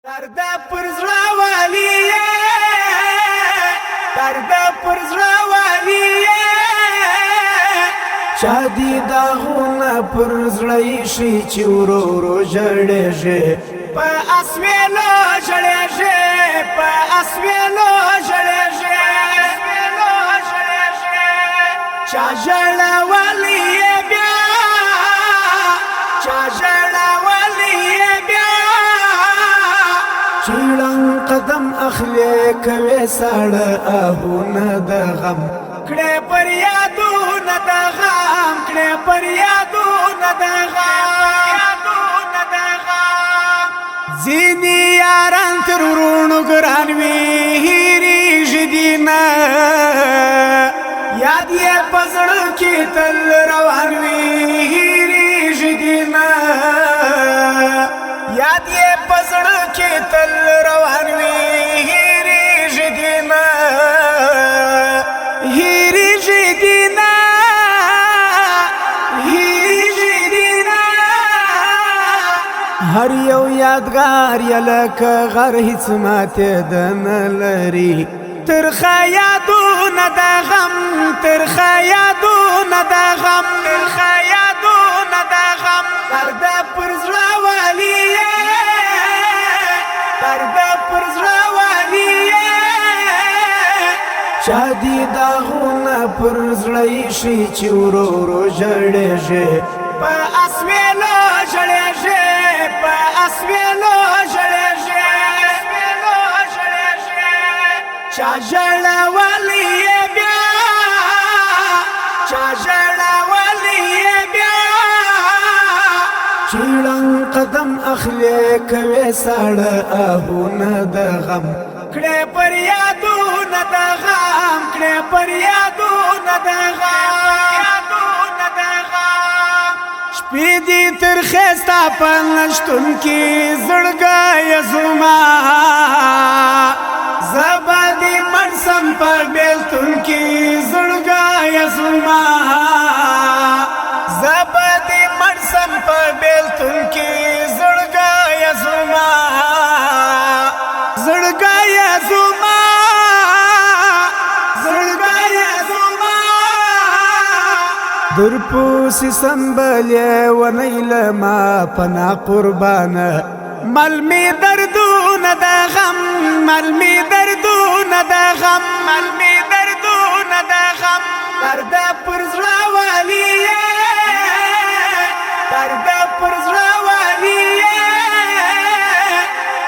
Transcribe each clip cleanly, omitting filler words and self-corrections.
درد پر زړه والی درد پر زړه والی شادي داغونه پر زړه شي چې ورو ورو ژړېږي په اسویلو ژړېږي په اسویلو ژړېږي چا ژړولی بیا چا ژړولی بیا چیړن قدم اخلي کوي ساړه آهونه د غم کړه پر یادونه د غم کړه پر یادونه د غم ځینې یاران تر وروڼو ګران وي هېرېږي دي نه یاد یې په زړه کې تل روان وي هېرېږي دي نه یاد یې په زړه کې تل روان وي هېرېږي دي نه هېرېږي دي نه هېرېږي دي نه هر یو یادګار یې لکه غر هېڅ ماتېده نه لري ترخه یادونه د غم ترخه یادونه د غم ترخه یادونه د غم درد پر زړه والی درد پر زړه والی شادي داغونه پر زړه شي چې ورو ورو ژړېږي په اسویلو ژړېږي په اسویلو ژړېږي چا ژړولی بیا چا ژړولی بیا چیړن قدم اخلي کوي ساړه آهونه د غم کړه پر یادونه د غم کړه پر یادونه د غم شپې دي ترخې ستا په نشتون کې زړګی زما زبا دی منسم پر بیلتون کی زړګی زما زبا دی منسم پر بیلتون کی زړګی زما زړګی زما زړګی زما درپوسی سنبلې ونیل ما پنا قربانه مل می دردونه د غم مل می دردونه د غم مل می دردونه د غم درد پر زړه والی درد پر زړه والی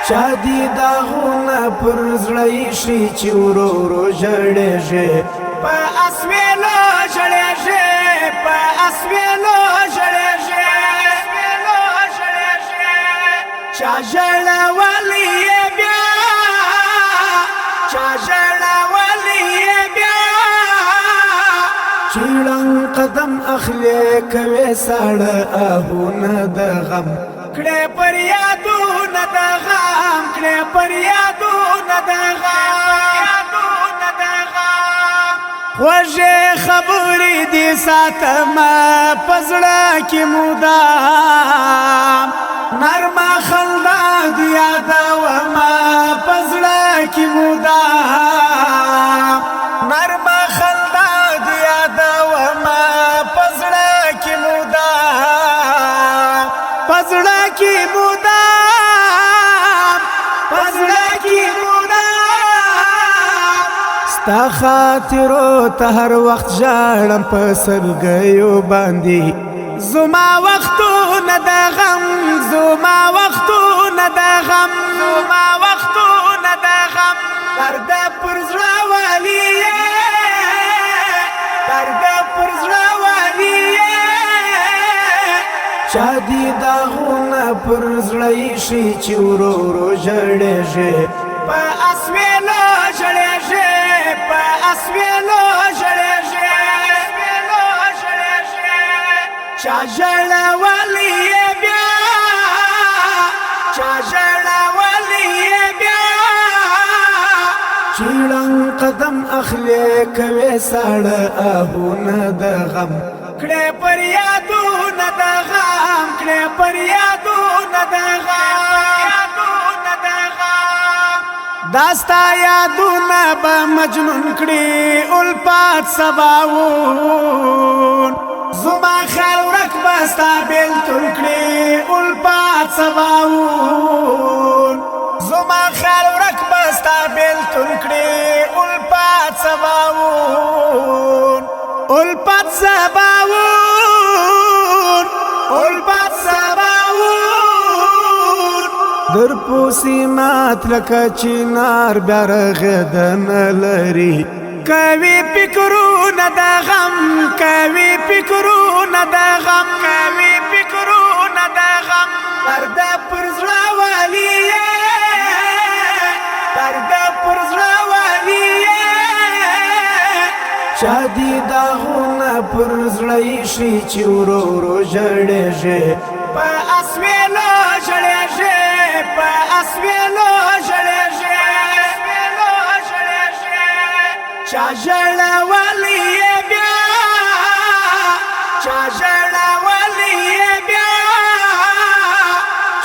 شادي داغونه پر زړه شي چې ورو ورو ژړېږي په اسویلو ژړېږي په اسویلو ژړېږي چا ژړولی بیا چا ژړولی بیا چیړن قدم اخلي کوي ساړه آهونه د غم کړه پر یادونه د غم کړه پر یادونه د غم خوږې خبرې دې ساتمه په زړه کې مدام نرمه خندا دې یادومه په زړه کې مدام نرمه خندا دې یادومه په زړه کې مدام په زړه کې مدام په زړه کې مدام ستا خاطرو ته هر وخت ژاړم په سلګیو باندې زما وختونه د غم زما وختونه د غم زما وختونه د غم درد پر زړه والی درد پر زړه والی شادي داغونه پر زړه شي چې ورو ورو ژړېږي په اسویلو ژړېږي په اسویلو ژړېږي چا ژړولی بیا چا ژړولی بیا چیړن قدم اخلي کوي ساړه آهونه د غم کړه پر یادونه د غم کړه پر یادونه د غم داستا یادونه به مجنون کړي الفات سباون زما خیال ورک به ستا بیلتون کړي الفات سباون زما خیال ورک به ستا بیلتون کړي الفات سباون الفات سباون الفات سباون در پوسی مات لکه چینار بیا رغدن لري کوي فکرونه د غم کوي فکرونه د غم کوي فکرونه د غم پرده پر زړه والی پرده پر زړه والی شادي داغونه پر زړه شي چې ورو ورو ژړېږي په اسویلو ژړېږي په اسویلو ژړېږي چا ژړولی بیا چا ژړولی بیا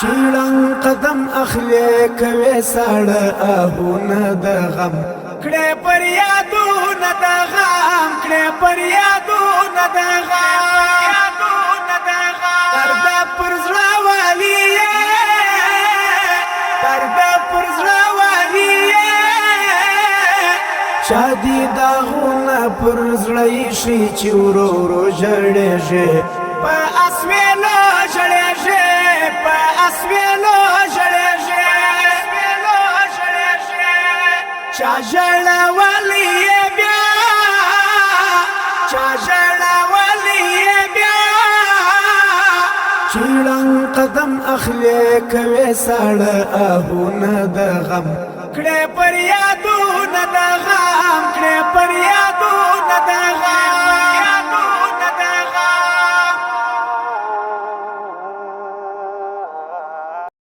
چیړنګ قدم اخلي کوي ساړه آهونه د غم کړې پر یادونه د غم کړې پر یادونه د غم پرده پر زړه والی پرده پر زړه والی شادي داغونه پر زړه شي چې ورو ورو ژړېږي په اسویلو ژړېږي په اسویلو ژړېږي چا ژړولی بیا چا ژړولی بیا چیړنګ قدم اخلي کوي ساړه آهونه د غم کړې پر یادو